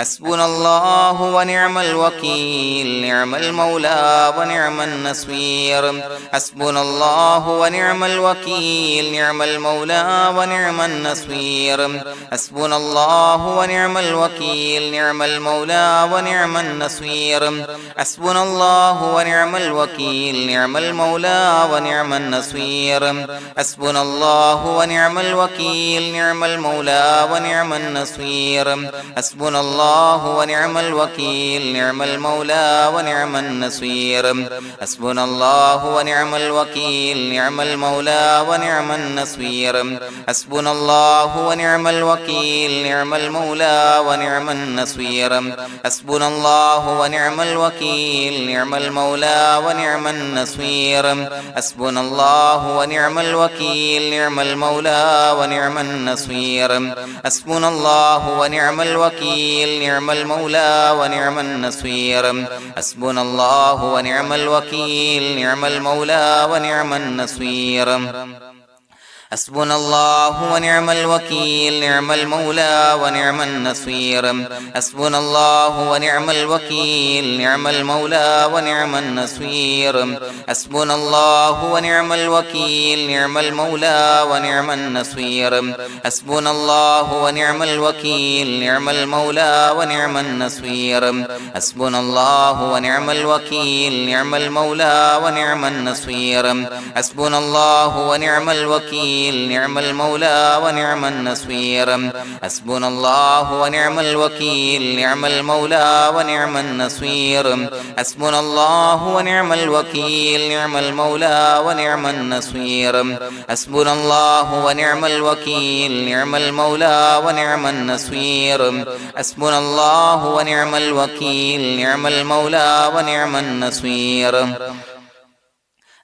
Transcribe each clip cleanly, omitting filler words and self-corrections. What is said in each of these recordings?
حسبنا الله ونعم الوكيل نعم المولى ونعم النصير حسبنا الله ونعم الوكيل نعم المولى ونعم النصير حسبنا الله ونعم الوكيل نعم المولى ونعم النصير حسبنا الله ونعم الوكيل نعم المولى ونعم النصير حسبنا الله ونعم الوكيل نعم المولى ونعم النصير حسبنا الله ونعم الوكيل نعم المولى ونعم النصير حسبنا الله ونعم الوكيل نعم المولى ونعم النصير حسبنا الله ونعم الوكيل نعم المولى ونعم النصير حسبنا الله ونعم الوكيل نعم المولى ونعم النصير حسبنا الله ونعم الوكيل نعم المولى ونعم النصير حسبنا الله ونعم الوكيل نعم المولى ونعم النصير حسبنا الله ونعم الوكيل نعم المولى ونعم النصير حسبنا الله ونعم الوكيل نعم المولى ونعم النصير حسبنا الله ونعم الوكيل نعم المولى ونعم النصير حسبنا الله ونعم الوكيل نعم المولى ونعم النصير حسبنا الله ونعم الوكيل نعم المولى ونعم النصير حسبنا الله ونعم الوكيل نعم المولى ونعم النصير حسبنا الله ونعم الوكيل نعم المولى ونعم النصير حسبنا الله ونعم الوكيل نعم المولى ونعم النصير حسبنا الله ونعم الوكيل نعم المولى ونعم النصير حسبنا الله ونعم الوكيل نعم المولى ونعم النصير حسبنا الله ونعم الوكيل نعم المولى ونعم النصير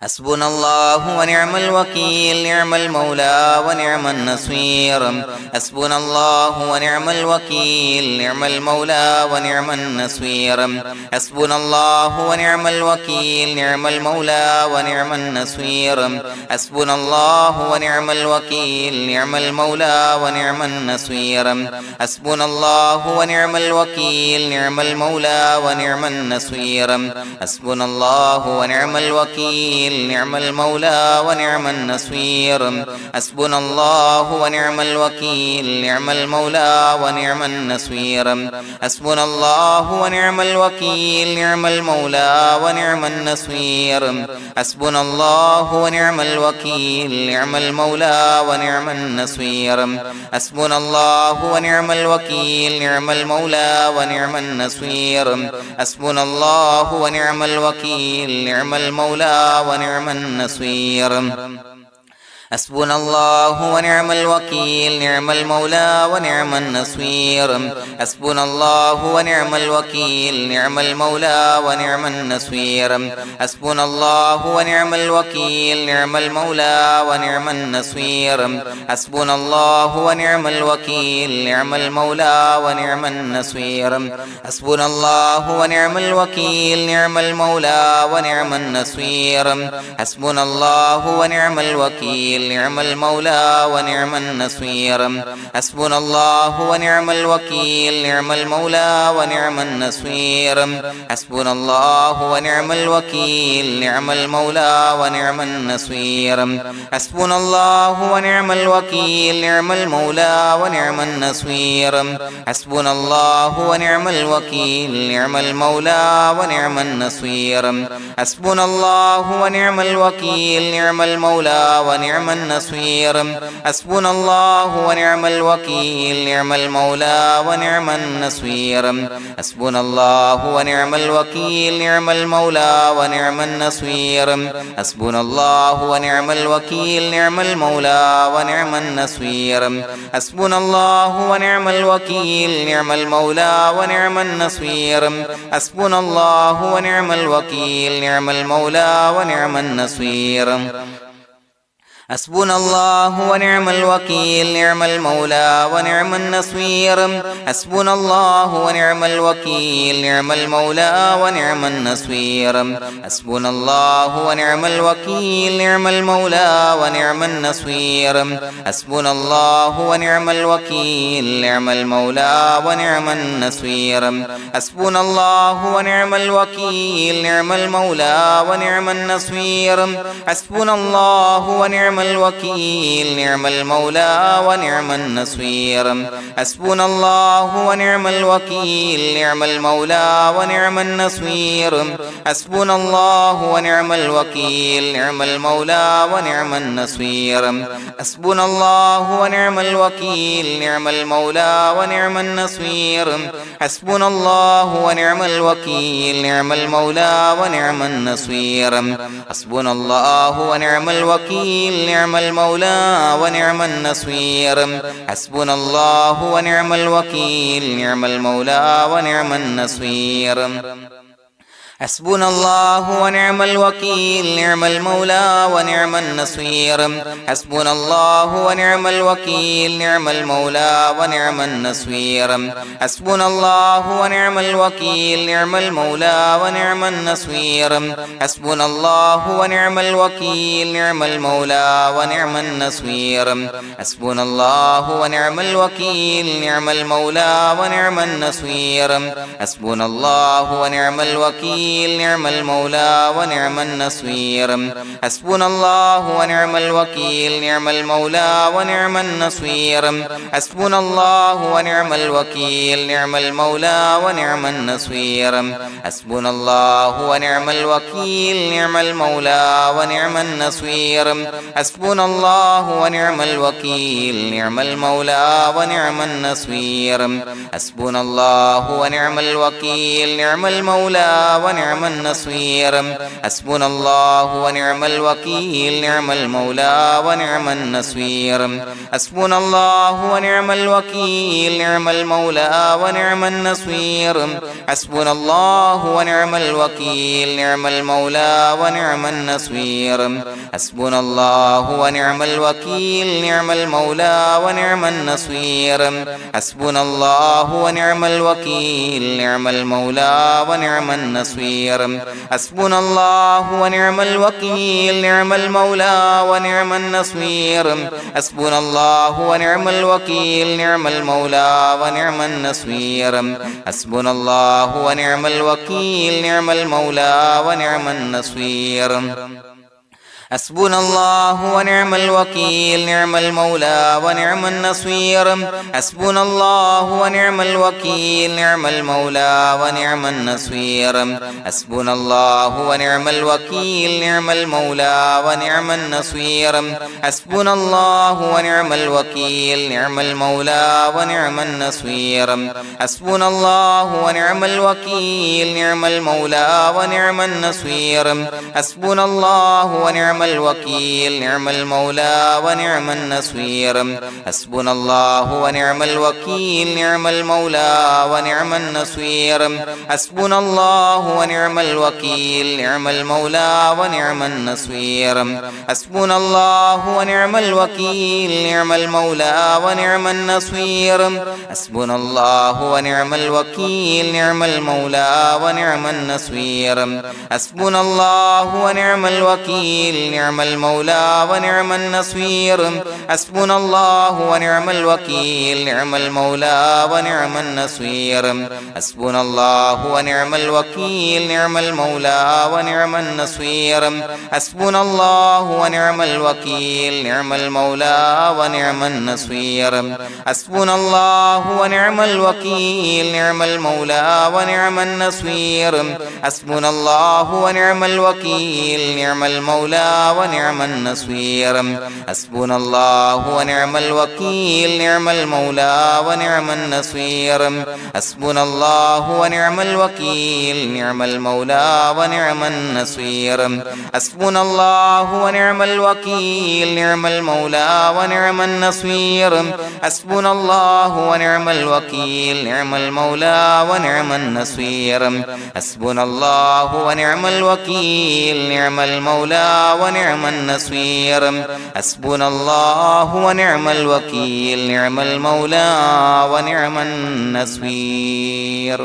حسبنا الله ونعم الوكيل نعم المولى ونعم النصير حسبنا الله ونعم الوكيل نعم المولى ونعم النصير حسبنا الله ونعم الوكيل نعم المولى ونعم النصير حسبنا الله ونعم الوكيل نعم المولى ونعم النصير حسبنا الله ونعم الوكيل نعم المولى ونعم النصير حسبنا الله ونعم الوكيل نعم المولى ونعم النصير حسبنا الله ونعم الوكيل نعم المولى ونعم النصير حسبنا الله ونعم الوكيل نعم المولى ونعم النصير حسبنا الله ونعم الوكيل نعم المولى ونعم النصير حسبنا الله ونعم الوكيل نعم المولى ونعم النصير حسبنا الله ونعم الوكيل نعم المولى ونعم النصير حسبنا الله ونعم الوكيل نعم المولى ونعم النصير حسبنا الله ونعم الوكيل نعم المولى ونعم النصير حسبنا الله ونعم الوكيل نعم المولى ونعم النصير حسبنا الله ونعم الوكيل نعم المولى ونعم النصير حسبنا الله ونعم الوكيل نعم المولى ونعم النصير حسبنا الله ونعم الوكيل نعم المولى ونعم النصير حسبنا الله ونعم الوكيل نعم المولى ونعم النصير حسبنا الله ونعم الوكيل نعم المولى ونعم النصير حسبنا الله ونعم الوكيل نعم المولى ونعم النصير حسبنا الله ونعم الوكيل نعم المولى ونعم النصير حسبنا الله ونعم الوكيل نعم المولى ونعم النصير حسبنا الله ونعم الوكيل نعم المولى ونعم النصير حسبنا الله ونعم الوكيل نعم المولى ونعم النصير حسبنا الله ونعم الوكيل نعم المولى ونعم النصير حسبنا الله ونعم الوكيل نعم المولى ونعم النصير حسبنا الله ونعم الوكيل نعم المولى ونعم النصير حسبنا الله ونعم الوكيل نعم المولى ونعم النصير حسبنا الله ونعم الوكيل نعم المولى ونعم النصير حسبنا الله ونعم الوكيل نعم المولى ونعم النصير حسبنا الله ونعم الوكيل نعم المولى ونعم النصير حسبنا الله ونعم الوكيل نعم المولى ونعم النصير حسبنا الله ونعم الوكيل نعم المولى ونعم النصير حسبنا الله ونعم الوكيل نعم المولى ونعم النصير حسبنا الله ونعم الوكيل نعم المولى ونعم النصير حسبنا الله ونعم الوكيل نعم المولى ونعم النصير حسبنا الله ونعم الوكيل نعم المولى ونعم النصير حسبنا الله ونعم الوكيل نعم المولى ونعم النصير حسبنا الله ونعم الوكيل نعم المولى ونعم النصير حسبنا الله ونعم الوكيل نعم المولى ونعم النصير حسبنا الله ونعم الوكيل نعم المولى ونعم النصير حسبنا الله ونعم الوكيل نعم المولى ونعم النصير حسبنا الله ونعم الوكيل نعم المولى ونعم النصير حسبنا الله ونعم الوكيل نعم المولى ونعم النصير حسبنا الله ونعم الوكيل نعم المولى ونعم النصير حسبنا الله ونعم الوكيل نعم المولى ونعم النصير حسبنا الله ونعم الوكيل نعم المولى ونعم النصير حسبنا الله ونعم الوكيل نعم المولى ونعم النصير حسبنا الله ونعم الوكيل نعم المولى ونعم النصير حسبنا الله ونعم الوكيل نعم المولى ونعم النصير حسبنا الله ونعم الوكيل نعم المولى ونعم النصير حسبنا الله ونعم الوكيل نعم المولى ونعم النصير حسبنا الله ونعم الوكيل نعم المولى ونعم النصير حسبنا الله ونعم الوكيل نعم المولى ونعم النصير حسبنا الله ونعم الوكيل نعم المولى ونعم النصير حسبنا الله ونعم الوكيل نعم المولى ونعم النصير حسبنا الله ونعم الوكيل نعم المولى ونعم النصير حسبنا الله ونعم الوكيل نعم المولى ونعم النصير حسبنا الله ونعم الوكيل نعم المولى ونعم النصير حسبنا الله ونعم الوكيل نعم المولى ونعم النصير حسبنا الله ونعم الوكيل نعم المولى ونعم النصير حسبنا الله ونعم الوكيل نعم المولى ونعم النصير حسبنا الله ونعم الوكيل نعم المولى ونعم النصير حسبنا الله ونعم الوكيل نعم المولى ونعم النصير حسبنا الله ونعم الوكيل نعم المولى ونعم النصير حسبنا الله ونعم الوكيل نعم المولى ونعم النصير حسبنا الله ونعم الوكيل نعم المولى ونعم النصير حسبنا الله ونعم الوكيل نعم المولى ونعم النصير حسبنا الله ونعم الوكيل نعم المولى ونعم النصير حسبنا الله ونعم الوكيل نعم المولى ونعم النصير حسبنا الله ونعم الوكيل نعم المولى ونعم النصير حسبنا الله ونعم الوكيل نعم المولى ونعم النصير حسبنا الله ونعم الوكيل نعم المولى ونعم النصير حسبنا الله ونعم الوكيل نعم المولى ونعم النصير حسبنا الله ونعم الوكيل نعم المولى ونعم النصير حسبنا الله ونعم الوكيل نعم المولى ونعم النصير حسبنا الله ونعم الوكيل نعم المولى ونعم النصير حسبنا الله ونعم الوكيل نعم المولى ونعم النصير حسبنا الله ونعم الوكيل نعم المولى ونعم النصير حسبنا الله ونعم الوكيل نعم المولى ونعم النصير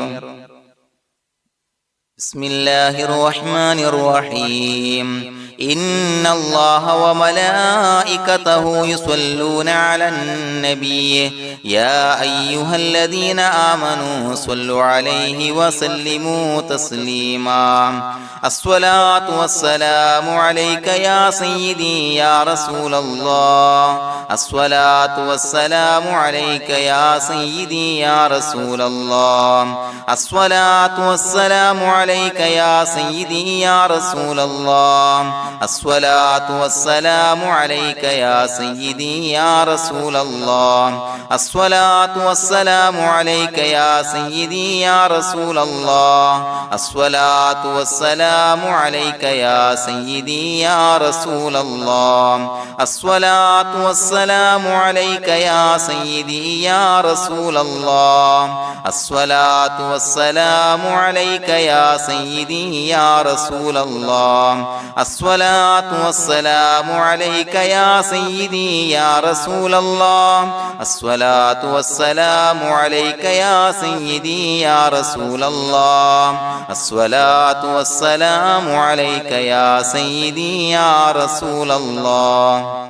بسم الله الرحمن الرحيم إن الله وملائكته يصلون على النبي يا أيها الذين آمنوا صلوا عليه وسلموا تسليما الصلاة والسلام عليك يا سيدي يا رسول الله الصلاة والسلام عليك يا سيدي يا رسول الله الصلاة والسلام عليك يا سيدي يا رسول الله الصلاة والسلام عليك يا سيدي يا رسول الله الصلاة والسلام عليك يا سيدي يا رسول الله الصلاة والسلام عليك يا سيدي يا رسول الله الصلاة والسلام عليك يا سيدي يا رسول الله الصلاة والسلام عليك يا سيدي يا رسول الله الصلاة والسلام عليك يا سيدي يا رسول الله الصلاة والسلام عليك يا سيدي يا رسول الله الصلاة والسلام عليك يا سيدي يا رسول الله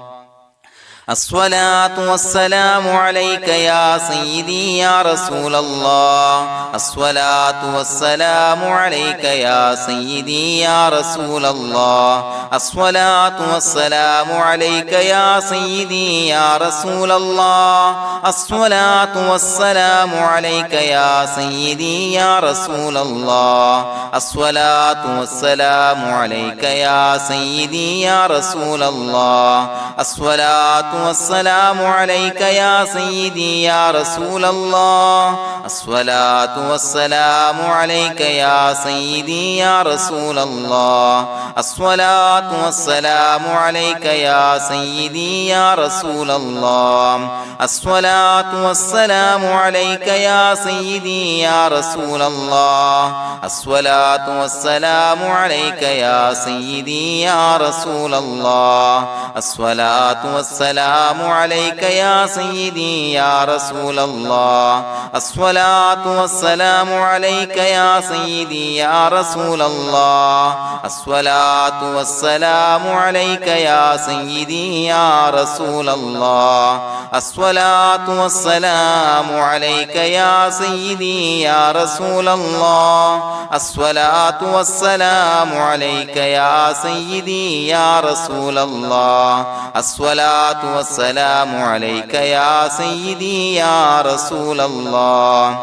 الصلاة والسلام عليك يا سيدي يا رسول الله الصلاة والسلام عليك يا سيدي يا رسول الله الصلاة والسلام عليك يا سيدي يا رسول الله الصلاة والسلام عليك يا سيدي يا رسول الله الصلاة والسلام عليك يا سيدي يا رسول الله الصلاة والسلام عليك يا سيدي يا رسول الله الصلاة والسلام عليك يا سيدي يا رسول الله الصلاة والسلام عليك يا سيدي يا رسول الله الصلاة والسلام عليك يا سيدي يا رسول الله الصلاة والسلام عليك يا سيدي يا رسول الله الصلاة والسلام عليك يا سيدي يا رسول الله الصلاة والسلام عليك يا سيدي يا رسول الله الصلاة والسلام عليك يا سيدي يا رسول الله الصلاة والسلام عليك يا سيدي يا رسول الله الصلاة والسلام عليك يا سيدي يا رسول الله الصلاة والسلام عليك يا سيدي يا رسول الله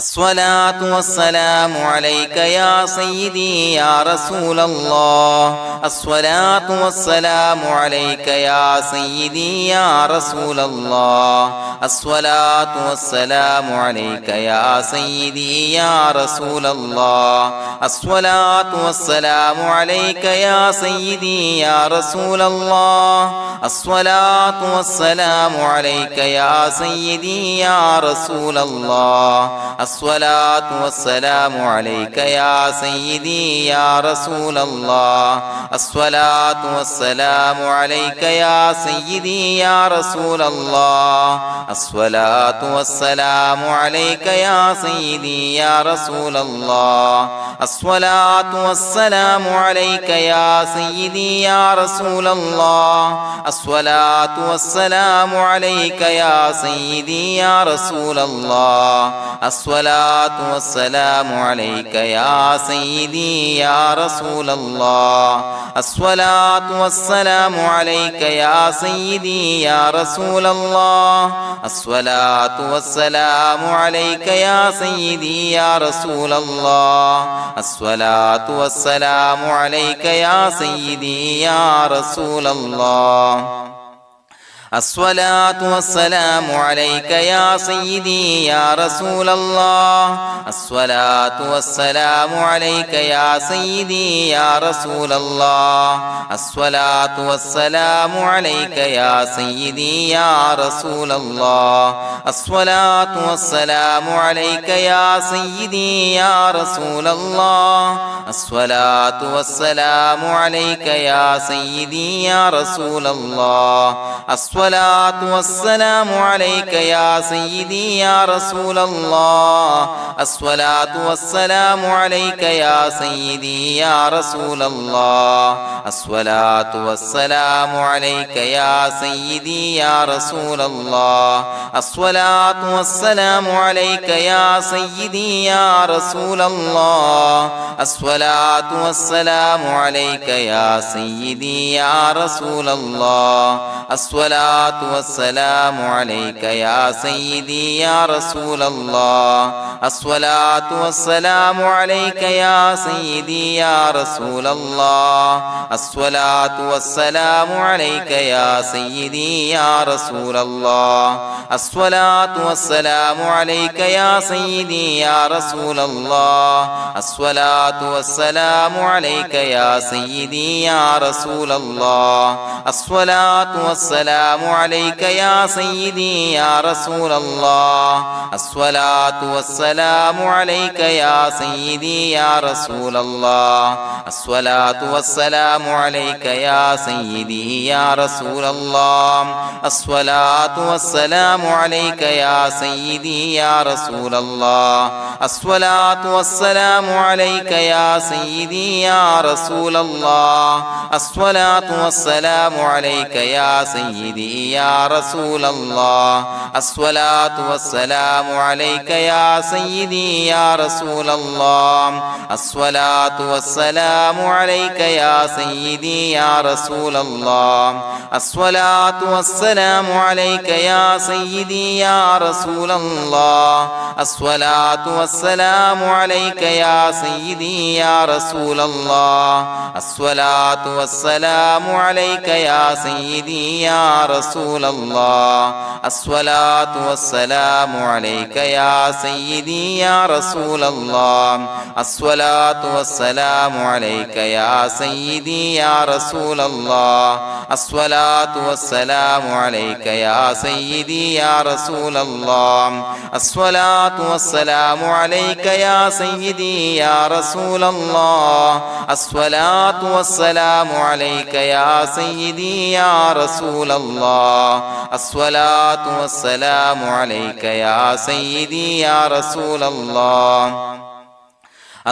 الصلاة والسلام عليك يا سيدي يا رسول الله الصلاة والسلام عليك يا سيدي يا رسول الله الصلاة والسلام عليك يا سيدي يا رسول الله الصلاة والسلام عليك يا سيدي يا رسول الله الصلاة والسلام عليك يا سيدي يا رسول الله الصلاة والسلام عليك يا سيدي يا رسول الله الصلاة والسلام عليك يا سيدي يا رسول الله الصلاة والسلام عليك يا سيدي يا رسول الله الصلاة والسلام عليك يا سيدي يا رسول الله الصلاة والسلام عليك يا سيدي يا رسول الله الصلاة والسلام عليك يا سيدي يا رسول الله الصلاة والسلام عليك يا سيدي يا رسول الله الصلاة والسلام عليك يا سيدي يا رسول الله الصلاة والسلام عليك يا سيدي يا رسول الله الصلاة والسلام عليك يا سيدي يا رسول الله الصلاة والسلام عليك يا سيدي يا رسول الله الصلاة والسلام عليك يا سيدي يا رسول الله الصلاة والسلام عليك يا سيدي يا رسول الله الصلاة والسلام عليك يا سيدي يا رسول الله الصلاة والسلام عليك يا سيدي يا رسول الله الصلاة والسلام عليك يا سيدي يا رسول الله الصلاة والسلام عليك يا سيدي يا رسول الله الصلاة والسلام عليك يا سيدي يا رسول الله الصلاة والسلام عليك يا سيدي يا رسول الله الصلاة والسلام عليك يا سيدي يا رسول الله الصلاة والسلام عليك يا سيدي يا رسول الله الصلاة والسلام عليك يا سيدي يا رسول الله الصلاة والسلام عليك يا سيدي يا رسول الله الصلاة والسلام عليك يا سيدي يا رسول الله الصلاة والسلام عليك يا سيدي يا رسول الله الصلاة والسلام عليك يا سيدي يا رسول الله الصلاة والسلام عليك يا سيدي يا رسول الله الصلاة والسلام عليك يا سيدي يا رسول الله الصلاة والسلام عليك يا سيدي يا رسول الله الصلاة والسلام عليك يا سيدي يا رسول الله الصلاة والسلام عليك يا سيدي يا رسول الله الصلاة والسلام عليك يا سيدي يا رسول الله الصلاة والسلام عليك يا سيدي يا رسول الله الصلاة والسلام عليك يا سيدي يا رسول الله الصلاة والسلام عليك يا سيدي يا رسول الله الصلاة والسلام عليك يا سيدي يا رسول الله الصلاة والسلام عليك يا سيدي يا رسول الله الصلاة والسلام عليك يا سيدي يا رسول الله الصلاة والسلام عليك يا سيدي يا رسول الله الصلاة والسلام عليك يا سيدي يا رسول الله الصلاة والسلام عليك يا سيدي يا رسول الله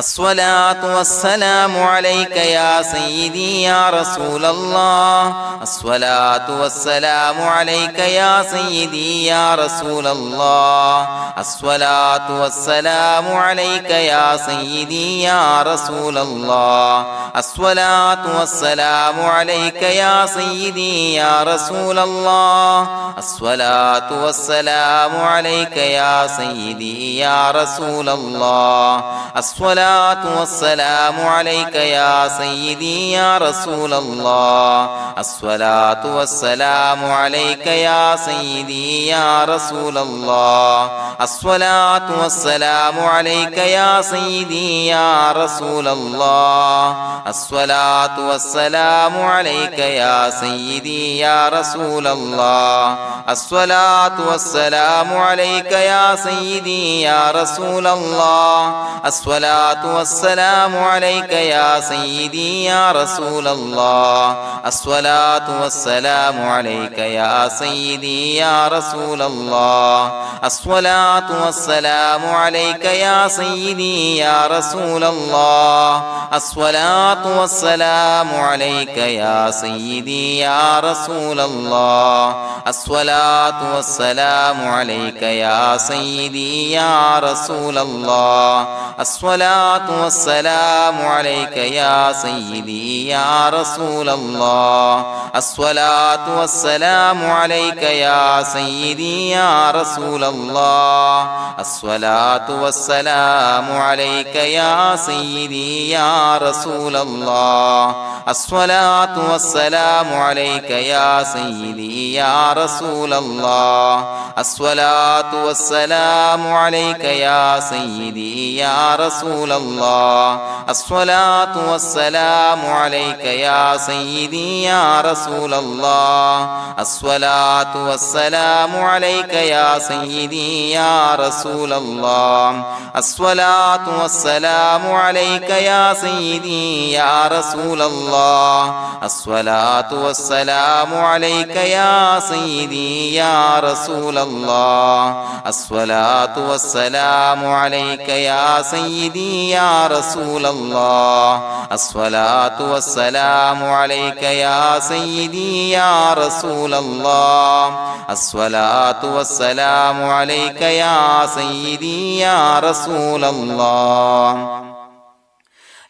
الصلاة والسلام عليك يا سيدي يا رسول الله الصلاة والسلام عليك يا سيدي يا رسول الله الصلاة والسلام عليك يا سيدي يا رسول الله الصلاة والسلام عليك يا سيدي يا رسول الله الصلاة والسلام عليك يا سيدي يا رسول الله الصلاة والسلام عليك يا سيدي يا رسول الله الصلاة والسلام عليك يا سيدي يا رسول الله الصلاة والسلام عليك يا سيدي يا رسول الله الصلاة والسلام عليك يا سيدي يا رسول الله الصلاة والسلام عليك يا سيدي يا رسول الله الصلاة والسلام عليك يا سيدي يا رسول الله الصلاة والسلام عليك يا سيدي يا رسول الله الصلاة والسلام عليك يا سيدي يا رسول الله الصلاة والسلام عليك يا سيدي يا رسول الله الصلاة والسلام عليك يا سيدي يا رسول الله الصلاة الصلاة والسلام عليك يا سيدي يا رسول الله الصلاة والسلام عليك يا سيدي يا رسول الله الصلاة والسلام عليك يا سيدي يا رسول الله الصلاة والسلام عليك يا سيدي يا رسول الله الصلاة والسلام عليك يا سيدي يا رسول الله الصلاة والسلام عليك يا سيدي يا رسول الله الصلاة والسلام عليك يا سيدي يا رسول الله الصلاة والسلام عليك يا سيدي يا رسول الله الصلاة والسلام عليك يا سيدي يا رسول الله الصلاة والسلام عليك يا سيدي يا رسول الله الصلاة والسلام عليك يا سيدي يا رسول الله الصلاة والسلام عليك يا سيدي يا رسول الله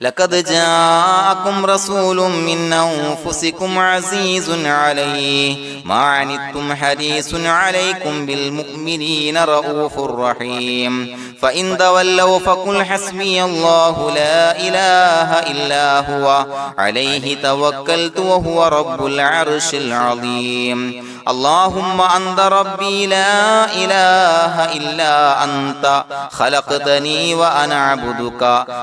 لقد جاءكم رسول من أنفسكم عزيز عليه ما عنتم حريص عليكم بالمؤمنين رؤوف رحيم فإن تولوا فقل حسبي الله لا إله إلا هو عليه توكلت وهو رب العرش العظيم اللهم أنت ربي لا إله إلا أنت خلقتني وأنا عبدك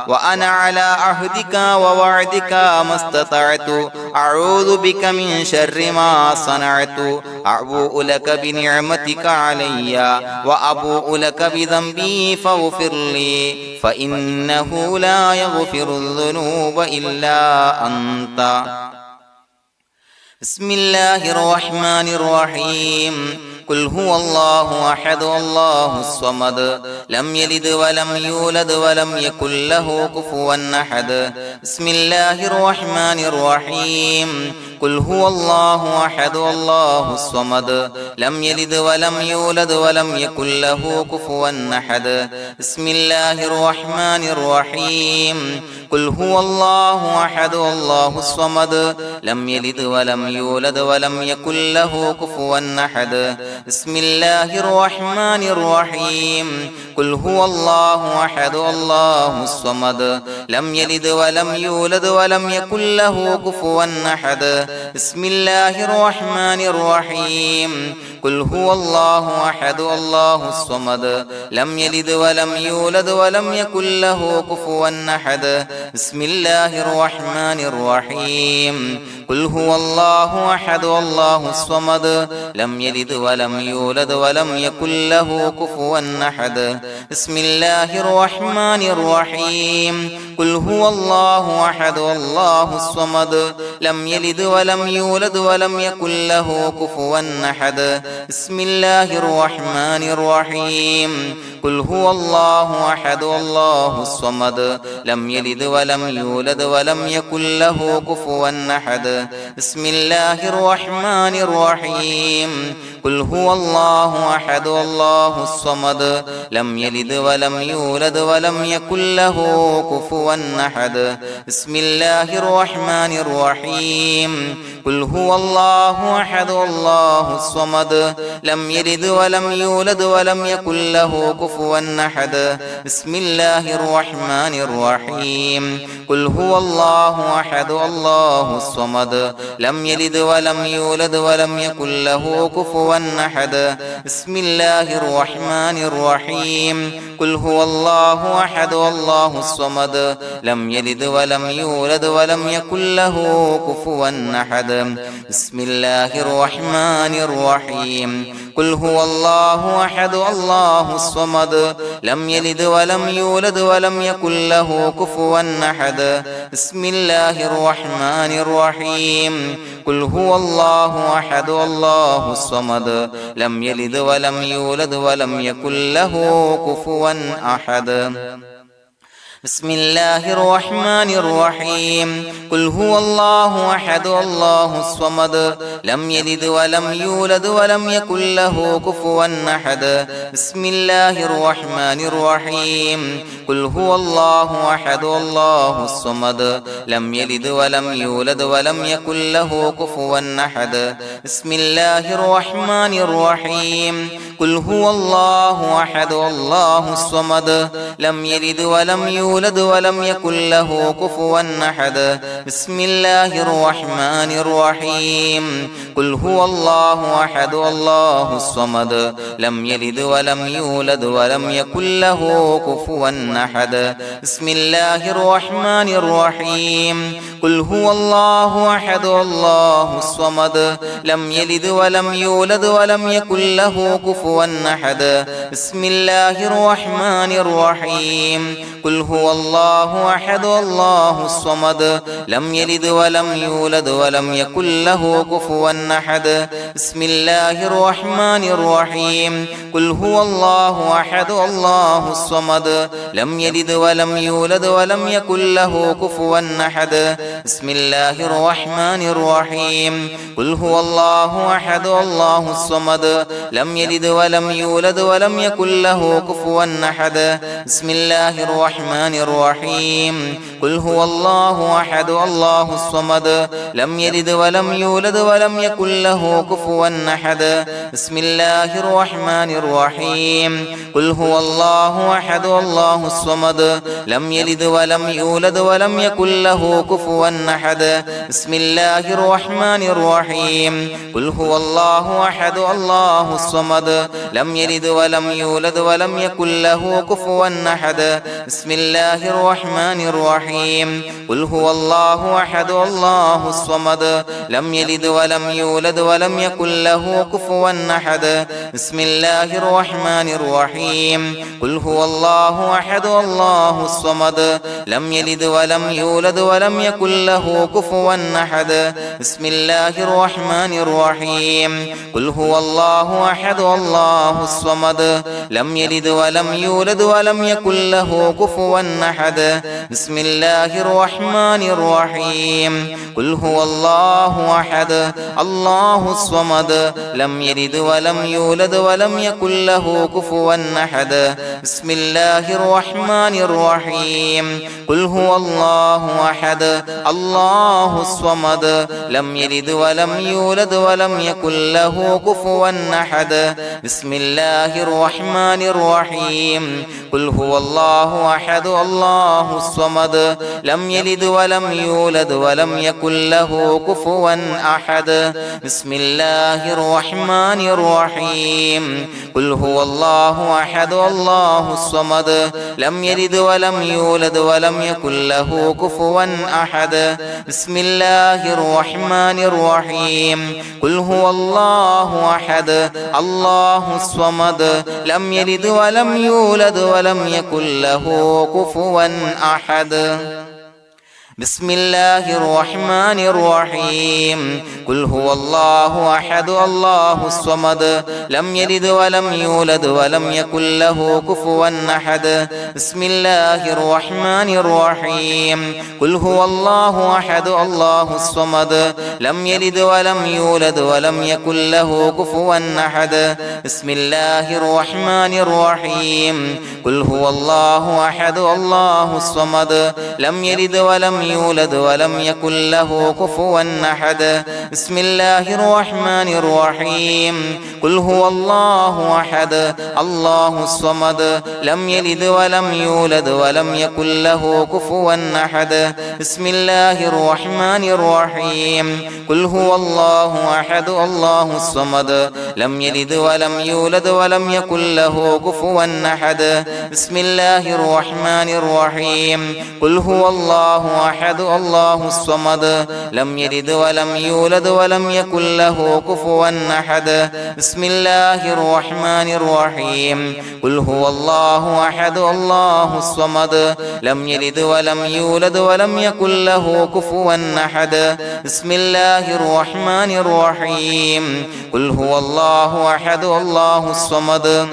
وأنا على عهدك ووعدك ما استطعت أعوذ بك من شر ما صنعت أبوء لك بنعمتك علي وأبوء لك بذنبي فاغفر لي فإنه لا يغفر الذنوب إلا أنت بسم الله الرحمن الرحيم قل هو الله أحد الله الصمد لم يلد ولم يولد ولم يكن له كفوا أحد بسم الله الرحمن الرحيم قل هو الله أحد الله الصمد لم يلد ولم يولد ولم يكن له كفوا أحد بسم الله الرحمن الرحيم قل هو الله أحد الله الصمد لم يلد ولم يولد ولم يكن له كفوا أحد بسم الله الرحمن الرحيم قل هو الله أحد الله الصمد لم يلد ولم يولد ولم يكن له كفوا أحد بسم الله الرحمن الرحيم قل هو الله أحد الله الصمد لم يلد ولم يولد ولم يكن له كفوا أحد بسم الله الرحمن الرحيم قل هو الله أحد الله الصمد لم يلد ولم يولد ولم يكن له كفوا أحد بسم الله الرحمن الرحيم قل هو الله أحد الله الصمد لم يلد ولم يولد ولم يكن له كفوا أحد بسم الله الرحمن الرحيم قل هو الله أحد الله الصمد لم يلد ولم يولد ولم يكن له كفوا أحد بسم الله الرحمن الرحيم قل هو الله أحد الله الصمد لم يلد ولم يولد ولم يكن له كفوا أحد بسم الله الرحمن الرحيم قل هو الله أحد الله الصمد لم يلد ولم يولد ولم يكن له كفوا أحد بسم الله الرحمن الرحيم قل هو الله أحد الله الصمد لم يلد ولم يولد ولم يكن له كفوا أحد بسم الله الرحمن الرحيم قل هو الله أحد الله الصمد لم يلد ولم يولد ولم يكن له كفوا أحد بسم الله الرحمن الرحيم قل هو الله أحد الله الصمد لم يلد ولم يولد ولم يكن له كفوا أحد بسم الله الرحمن الرحيم قل هو الله أحد الله الصمد لم يلد ولم يولد ولم يكن له كفوا أحد بسم الله الرحمن الرحيم قل هو الله أحد الله الصمد لم يلد ولم يولد ولم يكن له كفوا أحد بسم الله الرحمن الرحيم قل هو الله أحد الله الصمد لم يلد ولم يولد ولم يكن له كفوا أحد بسم الله الرحمن الرحيم قل هو الله أحد الله الصمد لم يلد ولم يولد ولم يكن له كفوا أحد بسم الله الرحمن الرحيم قل هو الله أحد الله الصمد لم يلد ولم يولد ولم يكن له كفوا أحد بسم الله الرحمن الرحيم قل هو الله أحد الله الصمد لم يلد ولم يولد ولم يكن له كفوا أحد بسم الله الرحمن الرحيم قل هو الله أحد الله الصمد لم يلد ولم يولد ولم يكن له كفوا أحد بسم الله الرحمن الرحيم قل هو الله أحد الله الصمد لم يلد ولم يولد ولم يكن له كفوا أحد بسم الله الرحمن الرحيم قل هو الله أحد الله الصمد لم يلد ولم يولد ولم يكن له كفوا أحد بسم الله الرحمن الرحيم قل هو الله أحد الله الصمد لم يلد ولم يولد ولم يكن له كفوا أحد بسم الله الرحمن الرحيم قل هو الله أحد الله الصمد لم يلد ولم يولد ولم يكن له كفوا أحد بسم الله الرحمن الرحيم قل هو الله أحد الله الصمد لم يلد ولم يولد ولم يكن له كفوا أحد بسم الله الرحمن الرحيم قل هو الله أحد الله الصمد لم يلد ولم يولد ولم يكن له كفوا أحد بسم الله الرحمن الرحيم قل هو الله أحد الله الصمد لم يلد ولم يولد ولم يكن له كفوا أحد بسم الله الرحمن الرحيم قل هو الله أحد الله الصمد لم يلد ولم يولد ولم يكن له كفوا أحد بسم الله الرحمن الرحيم قل هو الله أحد الله الصمد لم يلد ولم يولد ولم يكن له كفوا أحد بسم الله الرحمن الرحيم قل هو الله أحد الله الصمد لم يلد ولم يولد ولم يكن له كفوا أحد بسم الله الرحمن الرحيم قل هو الله أحد الله الصمد لم يلد ولم يولد ولم يكن له كفوا أحد بسم الله الرحمن الرحيم قل هو الله أحد الله الصمد لم يلد ولم يولد ولم يكن له كفوا أحد بسم الله الرحمن الرحيم قل هو الله أحد الله الصمد لم يلد ولم يولد ولم يكن له كفوا أحد بسم الله الرحمن الرحيم قل هو الله أحد الله الصمد لم يلد ولم يولد ولم يكن له كفوا أحد بسم الله الرحمن الرحيم قل هو الله أحد الله الصمد لم يلد ولم يولد ولم يكن له كفوا أحد بسم الله الرحمن الرحيم قل هو الله أحد الله الصمد لم يلد ولم يولد ولم يكن له كفوا أحد بسم الله الرحمن الرحيم قل هو الله أحد الله الصمد لم يلد ولم يولد ولم يكن له كفوا أحد بسم الله الرحمن الرحيم قل هو الله أحد الله الصمد لم يلد ولم يولد ولم يكن له كفوا أحد بسم الله الرحمن الرحيم قل هو الله أحد الله الصمد لم يلد ولم يولد ولم يكن له كفوا أحد بسم الله الرحمن الرحيم قل هو الله أحد الله الصمد لم يلد ولم يولد ولم يكن له كفوا أحد بسم الله الرحمن الرحيم قل هو الله أحد الله الصمد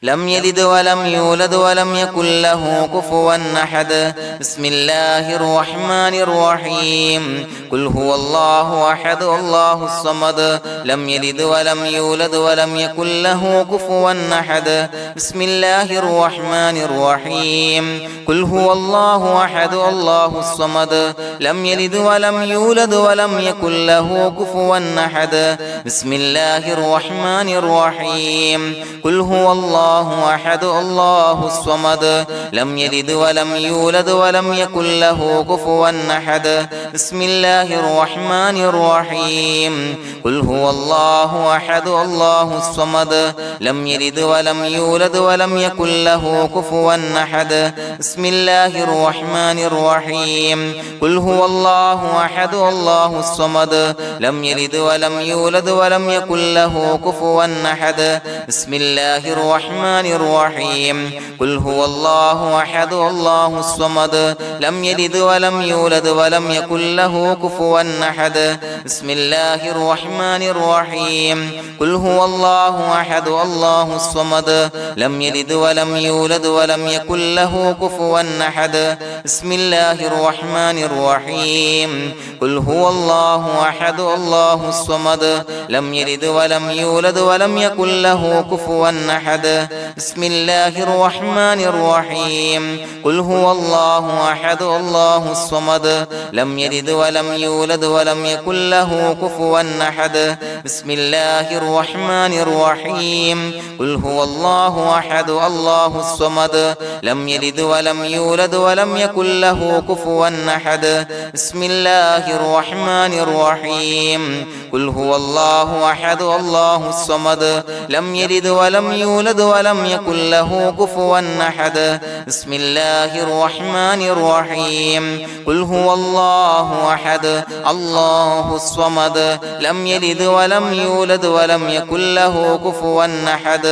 لم يلد ولم يولد ولم يكن له كفوا أحد بسم الله الرحمن الرحيم قل هو الله أحد الله الصمد لم يلد ولم يولد ولم يكن له كفوا أحد بسم الله الرحمن الرحيم قل هو الله أحد الله الصمد لم يلد ولم يولد ولم يكن له كفوا أحد بسم الله الرحمن الرحيم قل هو الله أحد الله الصمد لم يلد ولم يولد ولم يكن له كفوا أحد بسم الله الرحمن الرحيم قل هو الله أحد الله الصمد لم يلد ولم يولد ولم يكن له كفوا أحد بسم الله الرحمن الرحيم قل هو الله أحد الله الصمد لم يلد ولم يولد ولم يكن له كفوا أحد بسم الله الرحمن الرحيم قل هو الله أحد الله الصمد لم يلد ولم يولد ولم يكن له كفوا أحد بسم الله الرحمن الرحيم قل هو الله أحد الله الصمد لم يلد ولم يولد ولم يكن له كفوا أحد بسم الله الرحمن الرحيم قل هو الله أحد الله الصمد لم يلد ولم يولد ولم يكن له كفوا أحد بسم الله الرحمن الرحيم قل هو الله أحد الله الصمد لم يلد ولم يولد ولم يكن له كفوا أحد بسم الله الرحمن الرحيم قل هو الله أحد الله الصمد لم يلد ولم يولد ولم يكن له كفوا أحد بسم الله الرحمن الرحيم قل هو الله أحد الله الصمد لم يلد ولم يولد ولم يكن له كفوا أحد بسم الله الرحمن الرحيم قل هو الله أحد الله الصمد لم يلد ولم يولد ولم يكن له كفوا أحد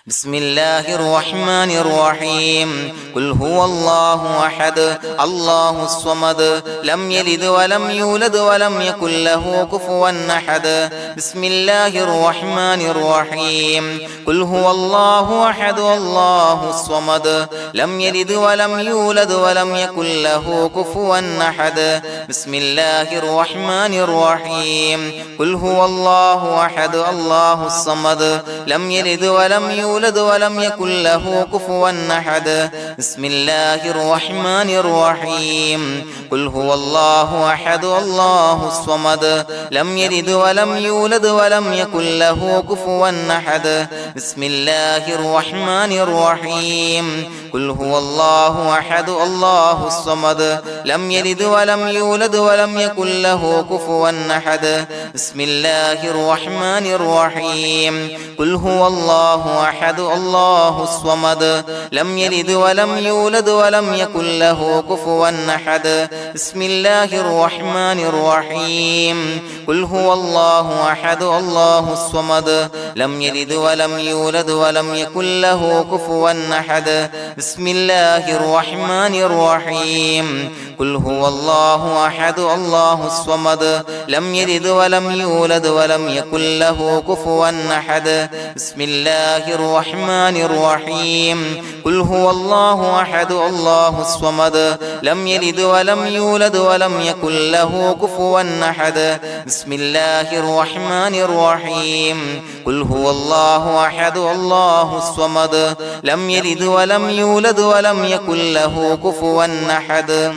بسم الله الرحمن الرحيم قل هو الله أحد الله الصمد لم يلد ولم يولد ولم يكن له كفوا أحد بسم الله الرحمن الرحيم قل هو الله أحد الله الصمد لم يلد ولم يولد ولم يكن له كفوا أحد بسم الله الرحمن الرحيم قل هو الله أحد الله الصمد لم يلد ولم يولد ولم يكن له كفوا أحد بسم الله الرحمن الرحيم قل هو الله أحد الله الصمد لم يلد ولم يولد ولم يكن له كفوا أحد بسم الله الرحمن الرحيم قل هو الله أحد الله الصمد لم يلد ولم يولد ولم يكن له كفوا أحد بسم الله الرحمن الرحيم قل هو الله أحد الله الصمد لم يلد ولم يولد ولم يكن له كفوا أحد بسم الله الرحمن الرحيم قل هو الله أحد الله الصمد لم يلد ولم يولد ولم يكن له كفوا أحد بسم الله الرحمن الرحيم قل هو الله أحد الله الصمد لم يلد ولم يولد ولم يكن له كفوا أحد بسم الله الرحمن الرحيم قل هو الله أحد الله الصمد لم يلد ولم يولد ولم يكن له كفوا أحد بسم الله الرحمن الرحيم قل هو الله أحد الله الصمد لم يلد ولم يولد ولم يكن له كفوا أحد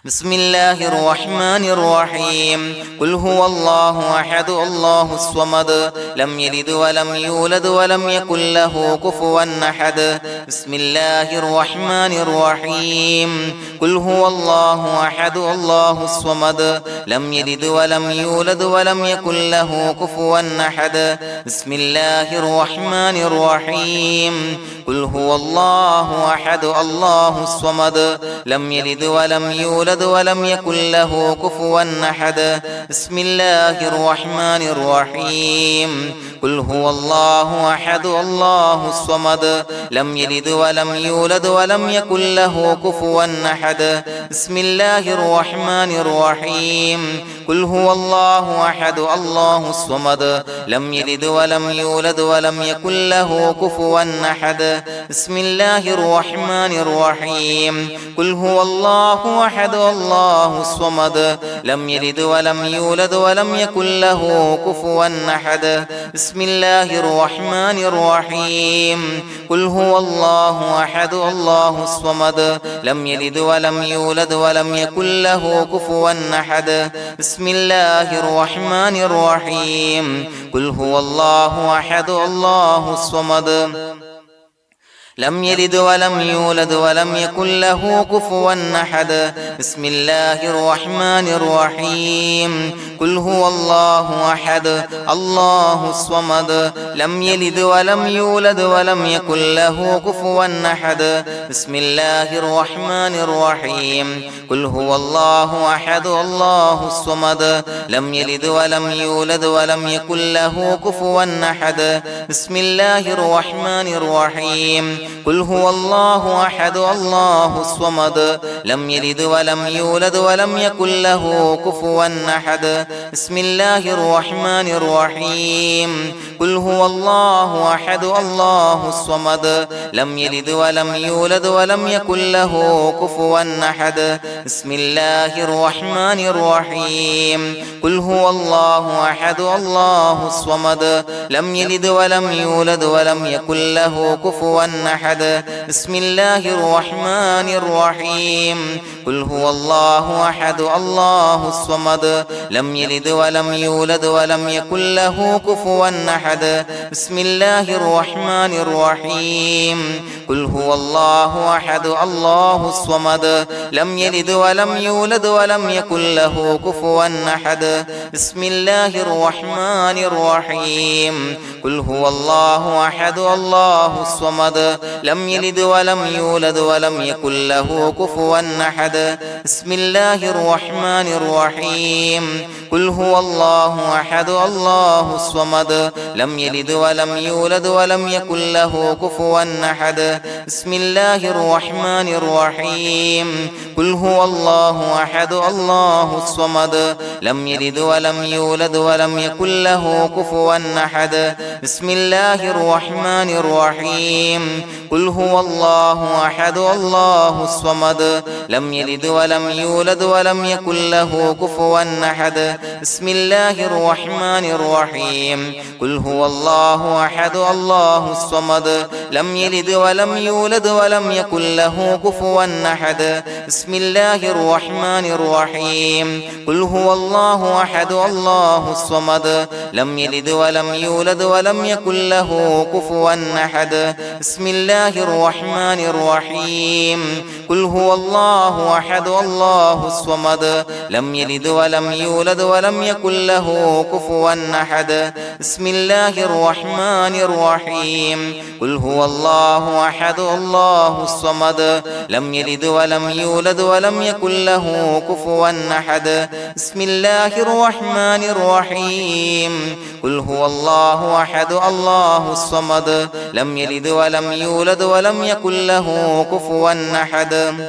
بسم الله الرحمن الرحيم قل هو الله أحد الله الصمد لم يلد ولم يولد ولم يكن له كفوا أحد بسم الله الرحمن الرحيم قل هو الله أحد الله الصمد لم يلد ولم يولد ولم يكن له كفوا أحد بسم الله الرحمن الرحيم قل هو الله أحد الله الصمد لم يلد ولم يولد يولد ولم يكن له كفوا أحد بسم الله الرحمن الرحيم قل هو الله أحد الله الصمد لم يلد ولم يولد ولم يكن له كفوا أحد بسم الله الرحمن الرحيم قل هو الله أحد الله الصمد لم يلد ولم يولد ولم يكن له كفوا أحد بسم الله الرحمن الرحيم قل هو الله أحد الله الصمد لم يلد ولم يولد ولم يكن له كفوا أحد بسم الله الرحمن الرحيم قل هو الله أحد الله الصمد لم يلد ولم يولد ولم يكن له كفوا أحد بسم الله الرحمن الرحيم قل هو الله أحد الله الصمد لم يلد ولم يولد ولم يكن له كفوا أحد بسم الله الرحمن الرحيم قل هو الله أحد الله الصمد لم يلد ولم يولد ولم يكن له كفوا أحد بسم الله الرحمن الرحيم قل هو الله أحد الله الصمد لم يلد ولم يولد ولم يكن له كفوا أحد بسم الله الرحمن الرحيم قل هو الله أحد الله الصمد لم يلد ولم يولد ولم يكن له كفوا أحد بسم الله الرحمن الرحيم قل هو الله أحد الله الصمد لم يلد ولم يولد ولم يكن له كفوا أحد بسم الله الرحمن الرحيم قل هو الله أحد الله الصمد لم يلد ولم يولد ولم يكن له كفوا أحد بسم الله الرحمن الرحيم قل هو الله أحد الله الصمد لم يلد ولم يولد ولم يكن له كفوا أحد بسم الله الرحمن الرحيم قل هو الله أحد الله الصمد لم يلد ولم يولد ولم يكن له كفوا أحد بسم الله الرحمن الرحيم قل هو الله أحد الله الصمد لم يلد ولم يولد ولم يكن له كفوا أحد بسم الله الرحمن الرحيم قل هو الله أحد الله الصمد لم يلد ولم يولد ولم يكن له كفوا أحد بسم الله الرحمن الرحيم قل هو الله أحد الله الصمد لم يلد ولم يولد ولم يكن له كفوا أحد بسم الله الرحمن الرحيم قل هو الله أحد الله الصمد لم يلد ولم يولد ولم يكن له كفوا أحد بسم الله الرحمن الرحيم قل هو الله أحد الله الصمد لم يلد ولم يولد ولم يكن له كفوا أحد بسم الله الرحمن الرحيم قل هو الله أحد الله الصمد لم يلد ولم يولد ولم يكن له كفوا أحد بسم الله الرحمن الرحيم قل هو الله أحد الله الصمد لم يلد ولم يولد ولم يكن له كفوا أحد بسم الله الرحمن الرحيم قل هو الله أحد الله الصمد لم يلد ولم يولد ولم يكن له كفوا أحد بسم الله الرحمن الرحيم قل هو الله أحد الله الصمد لم يلد ولم يولد ولم يكن له كفوا أحد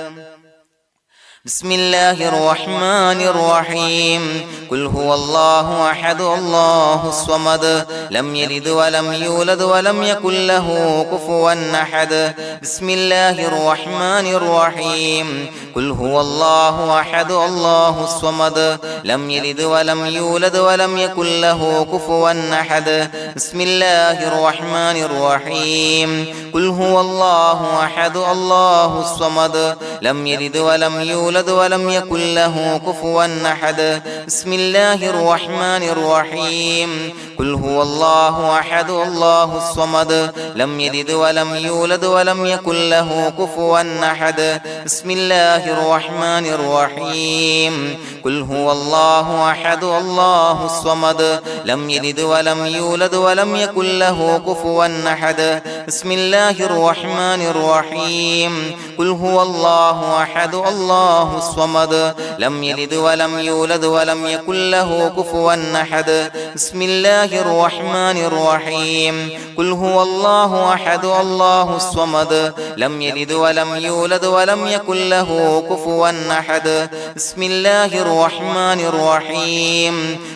بسم الله الرحمن الرحيم قل هو الله أحد الله الصمد لم يلد ولم يولد ولم يكن له كفوا أحد بسم الله الرحمن الرحيم قل هو الله أحد الله الصمد لم يلد ولم يولد ولم يكن له كفوا أحد بسم الله الرحمن الرحيم قل هو الله أحد الله الصمد لم يلد ولم يولد ولم يكن له كفوا أحد بسم الله الرحمن الرحيم قل هو الله أحد الله الصمد لم يلد ولم يولد ولم يكن له كفوا أحد بسم الله الرحمن الرحيم قل هو الله أحد الله الصمد لم يلد ولم يولد ولم يكن له كفوا أحد بسم الله الرحمن الرحيم قل هو الله الله أحد الله الصمد لم يلد ولم يولد ولم يكن له كفوا أحد بسم الله الرحمن الرحيم قل هو الله أحد الله الصمد لم يلد ولم يولد ولم يكن له كفوا أحد بسم الله الرحمن الرحيم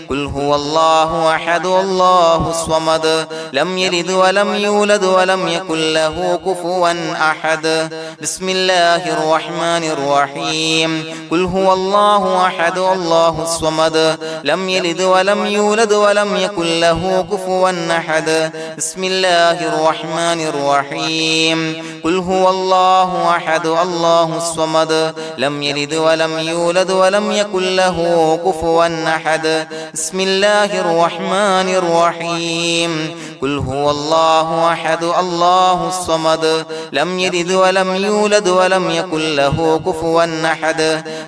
قل هو الله أحد الله الصمد لم يلد ولم يولد ولم يكن له كفوا أحد بسم الله الرحمن الرحيم قل هو الله أحد الله الصمد لم يلد ولم يولد ولم يكن له كفوا أحد بسم الله الرحمن الرحيم قل هو الله أحد الله الصمد لم يلد ولم يولد ولم يكن له كفوا أحد بسم الله الرحمن الرحيم قل هو الله أحد الله الصمد لم يلد ولم يولد ولم يكن له كفوا أحد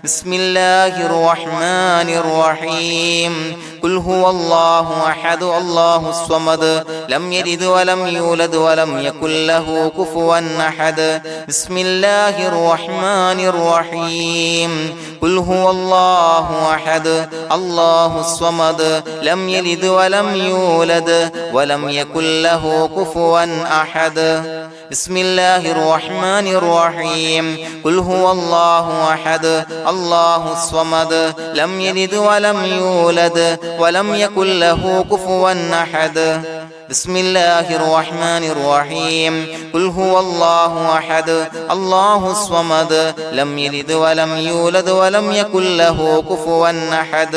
بسم الله الرحمن الرحيم قل هو الله أحد الله الصمد لم يلد ولم يولد ولم يكن له كفوا أحد بسم الله الرحمن الرحيم قل هو الله أحد الله الصمد لم يلد ولم يولد ولم يكن له كفوا أحد بسم الله الرحمن الرحيم قل هو الله أحد الله الصمد لم يلد ولم يولد ولم يكن له كفوا أحد بسم الله الرحمن الرحيم قل هو الله أحد الله الصمد لم يلد ولم يولد ولم يكن له كفوا أحد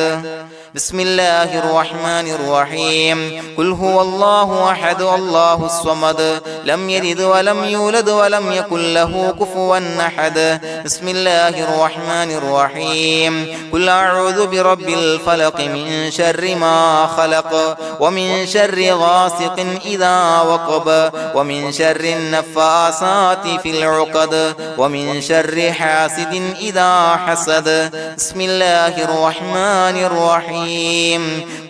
بسم الله الرحمن الرحيم قل هو الله أحد الله الصمد لم يلد ولم يولد ولم يكن له كفوا أحد بسم الله الرحمن الرحيم قل أعوذ برب الفلق من شر ما خلق ومن شر غاسق إذا وقب ومن شر النفاثات في العقد ومن شر حاسد إذا حسد بسم الله الرحمن الرحيم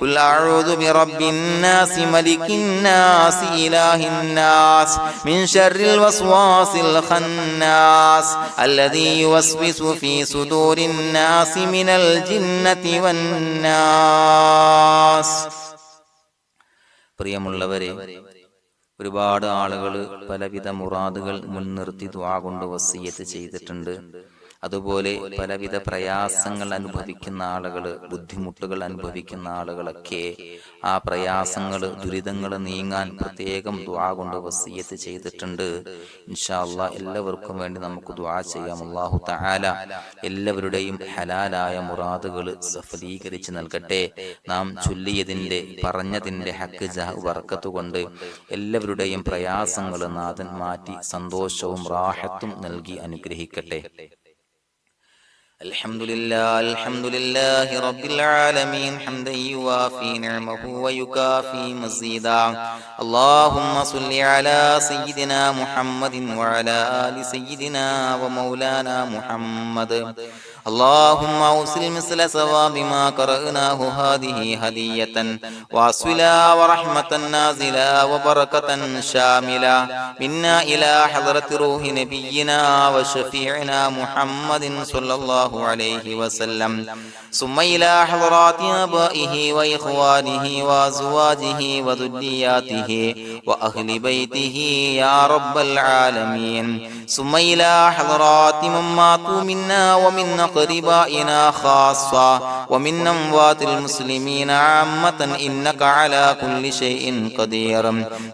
قل أعوذ برب الناس ملك الناس إله الناس من شر الوسواس الخناس الذي يوسوس في صدور الناس من الجنة والناس. പ്രിയമുള്ളവരെ, ഒരുപാട് ആളുകൾ പലവിധ മുറാദുകൾ മുൻനിർത്തി ദുആ കൊണ്ട് വസിയ്യത്ത് ചെയ്തിട്ടുണ്ട്. അതുപോലെ പലവിധ പ്രയാസങ്ങൾ അനുഭവിക്കുന്ന ആളുകൾ, ബുദ്ധിമുട്ടുകൾ അനുഭവിക്കുന്ന ആളുകളൊക്കെ ആ പ്രയാസങ്ങൾ, ദുരിതങ്ങൾ നീങ്ങാൻ പ്രത്യേകം ദുആ കൊണ്ട് വസിയ്യത്ത് ചെയ്തിട്ടുണ്ട്. ഇൻഷാ അല്ലാഹ് എല്ലാവർക്കും വേണ്ടി നമുക്ക് ദുആ ചെയ്യാം. അല്ലാഹു തആല എല്ലാവരുടെയും ഹലാലായ മുറാദുകൾ സഫലീകരിച്ച് നൽകട്ടെ. നാം ചൊല്ലിയതിന്റെ, പറഞ്ഞതിന്റെ ഹക്ക് ജാഹ് ബർക്കത്ത് കൊണ്ട് എല്ലാവരുടെയും പ്രയാസങ്ങൾ നാഥൻ മാറ്റി സന്തോഷവും റാഹത്തും നൽകി അനുഗ്രഹിക്കട്ടെ. الحمد لله رب العالمين حمدا يوافي نعمه ويكافي مزيدا. اللهم صل على سيدنا محمد وعلى آل سيدنا ومولانا محمد. اللهم أوصل مثل ثواب ما قرأناه هذه هدية واصلا ورحمة نازلا وبركة شاملة منا إلى حضرة روح نبينا وشفيعنا محمد صلى الله عليه وسلم، ثم إلى حضرات آبائه وإخوانه وأزواجه وذرياته وأهل بيته يا رب العالمين، ثم إلى حضرات من ماتوا منا ومن أقربائنا خاصة ومن أموات المسلمين عامة إنك على كل شيء قدير،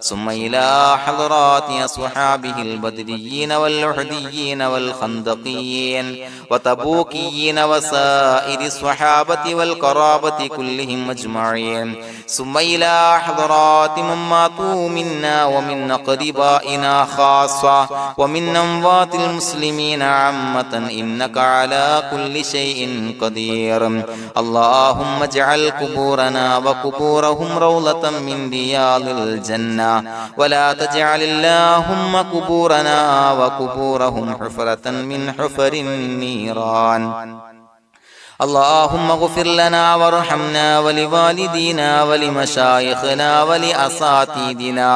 ثم إلى حضرات أصحابه البدريين والأحديين والخندقيين وتبوكيين وسائر الصحابة والقرابة كلهم أجمعين، ثم إلى حضرات من ماتوا منا ومن أقربائنا خاصة ومن أموات المسلمين عامة إنك على كل شيء قدير. اللهم اجعل قبورنا وقبورهم روضة من رياض الجنة، ولا تجعل اللهم قبورنا وقبورهم حفرة من حفر النيران. اللهم اغفر لنا وارحمنا ولوالدينا ولمشايخنا ولأساتذتنا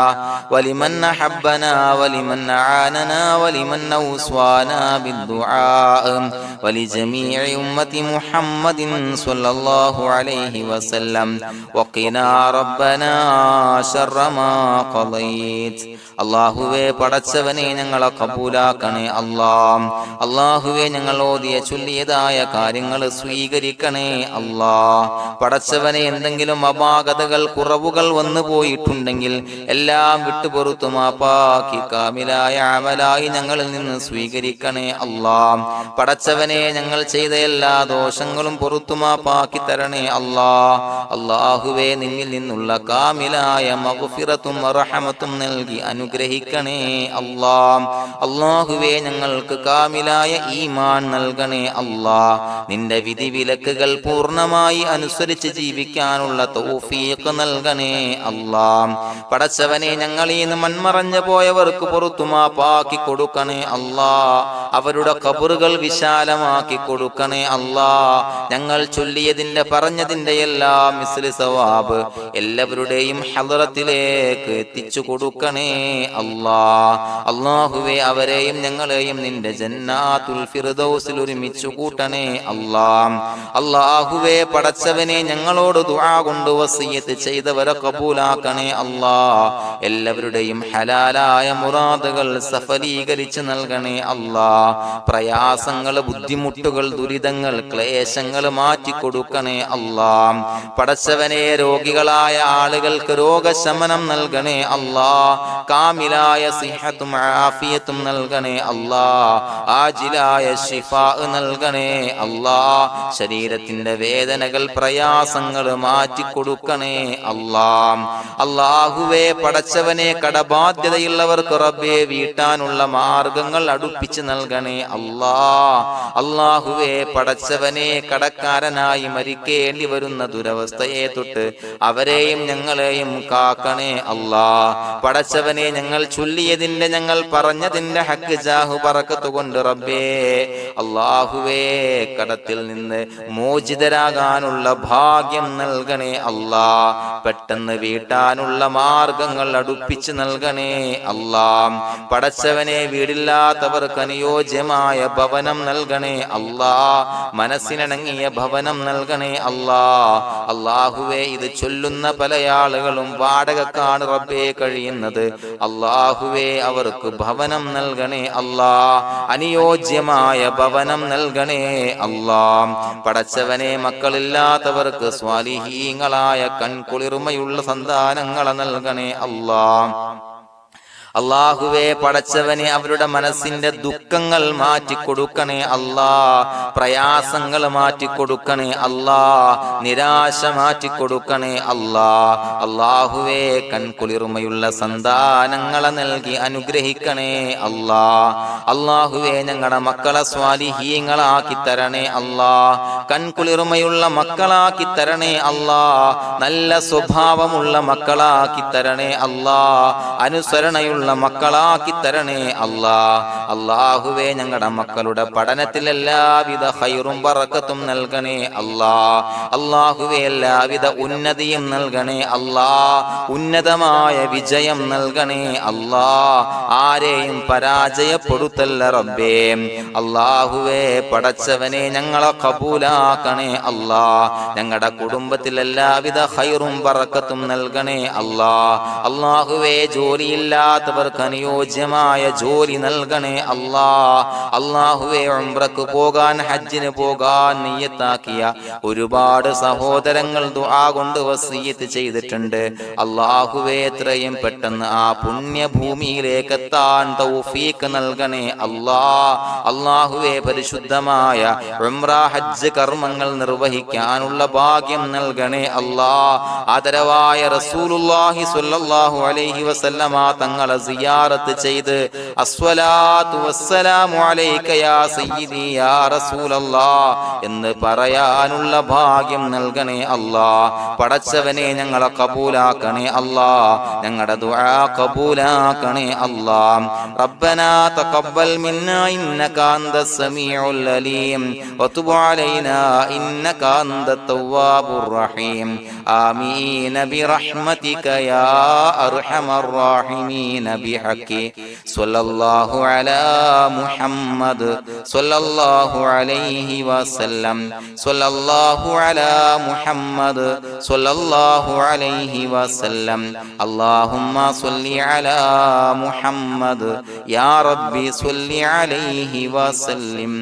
ولمن أحبنا ولمن أعاننا ولمن أوصانا بالدعاء ولجميع أمة محمد صلى الله عليه وسلم وقنا ربنا شر ما قضيت. അള്ളാഹുവേ പടച്ചവനെ ഞങ്ങളെ കബൂലാക്കണേ അല്ലാഹ്. അള്ളാഹുവേ ഞങ്ങൾ ഓതിയ ചൊല്ലിയതായ കാര്യങ്ങൾ സ്വീകരിക്കണേ അല്ലാഹ്. പടച്ചവനെ എന്തെങ്കിലും അപാകതകൾ കുറവുകൾ വന്നു പോയിട്ടുണ്ടെങ്കിൽ എല്ലാം വിട്ടുപൊറുത്തു മാപ്പാക്കി കാമിലായ അമലായി ഞങ്ങളിൽ നിന്ന് സ്വീകരിക്കണേ അല്ലാഹ്. പടച്ചവനെ ഞങ്ങൾ ചെയ്ത എല്ലാ ദോഷങ്ങളും പൊറുത്തു മാപ്പാക്കി തരണേ അല്ലാഹ്. അള്ളാഹുവേ നിന്നിൽ നിന്നുള്ള കാമിലായ മഗ്ഫിറത്തും റഹമത്തും നൽകി അനുഗ്രഹിക്കണേ അല്ലാഹ്. അല്ലാഹുവേ ഞങ്ങൾക്ക് കാമിലായ ഈമാൻ നൽകണേ അല്ലാഹ്. നിന്റെ വിധി വിലക്കുകൾ പൂർണ്ണമായി അനുസരിച്ച് ജീവിക്കാനുള്ള തൗഫീഖ് നൽകണേ അല്ലാഹ്. പടച്ചവനെ ഞങ്ങളിൽ നിന്ന് മൺമറഞ്ഞു പോയവർക്ക് പുറത്തു മാപ്പാക്കി കൊടുക്കണേ അല്ലാഹ്. അവരുടെ ഖബറുകൾ വിശാലമാക്കി കൊടുക്കണേ അല്ലാഹ്. ഞങ്ങൾ ചൊല്ലിയതിന്റെ പറഞ്ഞതിന്റെ എല്ലാം മിസ്ലി സവാബ് എല്ലാവരുടെയും ഹളറത്തിലേക്ക് എത്തിച്ചു കൊടുക്കണേ അല്ലാഹ്. അല്ലാഹുവേ അവരെയും ഞങ്ങളെയും നിന്റെ ജന്നാത്തുൽ ഫിർദൗസിൽ ഒരുമിച്ചു കൂട്ടണേ അല്ലാഹ്. അല്ലാഹുവേ പടച്ചവനെ ഞങ്ങളോട് ദുആ കൊണ്ട് വസിയത്ത് ചെയ്തവരെ കബൂലാക്കണേ അല്ലാഹ്. എല്ലാവരുടെയും ഹലാലായ മുറാദുകൾ സഫലീകരിച്ച് നൽകണേ അല്ലാഹ്. പ്രയാസങ്ങൾ, ബുദ്ധിമുട്ടുകൾ, ദുരിതങ്ങൾ, ക്ലേശങ്ങൾ മാറ്റിക്കൊടുക്കണേ അല്ലാഹ്. പടച്ചവനെ രോഗികളായ ആളുകൾക്ക് രോഗശമനം നൽകണേ അല്ലാഹ്. കാമിലായ സിഹത്തും ആഫിയത്തും നൽകണേ അല്ലാഹ്. ആജിലായ ശിഫാ നൽകണേ അല്ലാഹ്. ശരീരത്തിന്റെ വേദനകൾ, പ്രയാസങ്ങൾ മാറ്റിക്കൊടുക്കണേ അല്ലാഹ്. അല്ലാഹുവേ പടച്ചവനെ കടബാധ്യതയുള്ളവർക്ക് റബ്ബേ വീട്ടാനുള്ള മാർഗങ്ങൾ അടുപ്പിച്ച് നൽകണേ അല്ലാഹ്. അല്ലാഹുവേ പടച്ചവനെ കടക്കാരനായി മരിക്കേണ്ടി വരുന്ന ദുരവസ്ഥയെ തൊട്ട് അവരെയും ഞങ്ങളെയും കാക്കണേ അല്ലാഹ്. പടച്ചവനെ ഞങ്ങൾ ചൊല്ലിയതിന്റെ, ഞങ്ങൾ പറഞ്ഞതിന്റെ ഹക്ക് ജാഹു ബറക്കത്ത് കൊണ്ട് റബ്ബേ അല്ലാഹുവേ കടത്തിൽ നിന്ന് മോചിതരാകാനുള്ള ഭാഗ്യം നൽകണേ അല്ലാഹ്. പെട്ടെന്ന് വീട്ടാനുള്ള മാർഗങ്ങൾ അടുപ്പിച്ച് നൽകണേ അല്ലാഹ്. പടച്ചവനെ വീടില്ലാത്തവർക്ക് അനുയോജ്യമായ ഭവനം നൽകണേ അല്ലാഹ്. മനസ്സിനിണങ്ങിയ ഭവനം നൽകണേ അല്ലാഹ്. അല്ലാഹുവേ ഇത് ചൊല്ലുന്ന പല ആളുകളും വാടകക്കാണ് റബ്ബേ കഴിയുന്നത്. അല്ലാഹുവേ അവർക്ക് ഭവനം നൽകണേ അല്ലാഹ്. അനുയോജ്യമായ ഭവനം നൽകണേ അല്ലാഹ്. പടച്ചവനെ മക്കളില്ലാത്തവർക്ക് സ്വാലിഹീങ്ങളായ കൺകുളിർമയുള്ള സന്താനങ്ങളെ നൽകണേ അല്ലാഹ്. അല്ലാഹുവേ പടച്ചവനെ അവരുടെ മനസ്സിന്റെ ദുഃഖങ്ങൾ മാറ്റിക്കൊടുക്കണേ അല്ലാഹ്. പ്രയാസങ്ങൾ മാറ്റിക്കൊടുക്കണേ അല്ലാഹ്. നിരാശ മാറ്റിക്കൊടുക്കണേ അല്ലാഹ്. അല്ലാഹുവേ കൺകുളിർമയുള്ള സന്താനങ്ങളെ നൽകി അനുഗ്രഹിക്കണേ അല്ലാഹ്. അല്ലാഹുവേ ഞങ്ങളുടെ മക്കളെ സ്വാലിഹീങ്ങളാക്കി തരണേ അല്ലാഹ്. കൺകുളിർമയുള്ള മക്കളാക്കി തരണേ അല്ലാഹ്. നല്ല സ്വഭാവമുള്ള മക്കളാക്കി തരണേ അല്ലാഹ്. അനുസരണയുള്ള മക്കളാക്കി തരണേ അല്ലാഹ്. അല്ലാഹുവേ ഞങ്ങളുടെ മക്കളുടെ പഠനത്തിൽ എല്ലാവിധ ഖൈറും ബറക്കത്തും നൽകണേ അല്ലാഹ്. അല്ലാഹുവേ എല്ലാവിധ ഉന്നതിയും നൽകണേ അല്ലാഹ്. ഉന്നതമായ വിജയം നൽകണേ അല്ലാഹ്. ആരെയും പരാജയപ്പെടുത്തല്ല റബ്ബേ. അല്ലാഹുവേ പടച്ചവനെ ഞങ്ങളെ കബൂലാക്കണേ അല്ലാഹ്. ഞങ്ങളുടെ കുടുംബത്തിൽ എല്ലാവിധ ഖൈറും ബറക്കത്തും നൽകണേ അല്ലാഹ്. അല്ലാഹുവേ ജോലിയില്ലാത്ത അനുയോജ്യമായ ജോലി നൽകണേ അല്ലാഹ്. അല്ലാഹുവേ ഉംറക്ക് പോകാൻ, ഹജ്ജിന് പോകാൻ നിയ്യത്താക്കിയ ഒരുപാട് സഹോദരങ്ങൾ ദുആ കൊണ്ട് വസിയത്ത് ചെയ്തിട്ടുണ്ട്. അല്ലാഹുവേ എത്രയും പെട്ടെന്ന് ആ പുണ്യഭൂമിയിലേക്ക് എത്താൻ തൗഫീഖ് നൽകണേ അല്ലാഹ്. അല്ലാഹുവേ പരിശുദ്ധമായ ഉംറ ഹജ്ജ് കർമ്മങ്ങൾ നിർവഹിക്കാനുള്ള ഭാഗ്യം നൽകണേ അല്ലാഹ്. ആദരവായ റസൂലുള്ളാഹി സ്വല്ലല്ലാഹു അലൈഹി വസല്ലമ തങ്ങളെ സിയാറത്ത് ചെയ്ത് അസ്സലാത്തു വസ്സലാമു അലൈക യാ സയ്യിദി യാ റസൂലല്ലാഹ് എന്ന് പറയാനുള്ള ഭാഗ്യം നൽകണേ അല്ലാഹ്. പടച്ചവനെ ഞങ്ങളെ കബൂലാക്കണേ അല്ലാഹ്, ഞങ്ങളുടെ ദുആ കബൂലാക്കണേ അല്ലാഹ്. റബ്ബനാ തഖബ്ബൽ മിന്നാ ഇന്നക അന്തസ് സമീഉൽ അലീം വതുബ് അലൈനാ ഇന്നക അന്തത് തവ്വാബുർ റഹീം. ആമീൻ ബിറഹ്മതിക യാ അർഹമർ റഹീമീൻ ബിഹഖി സ്വല്ലല്ലാഹു അലാ മുഹമ്മദ് സ്വല്ലല്ലാഹു അലൈഹി വസല്ലം സ്വല്ലല്ലാഹു അലാ മുഹമ്മദ് സ്വല്ലല്ലാഹു അലൈഹി വസല്ലം. അല്ലാഹുമ്മ സ്വല്ലി അലാ മുഹമ്മദ് യാ റബ്ബി സ്വല്ലി അലൈഹി വസല്ലം.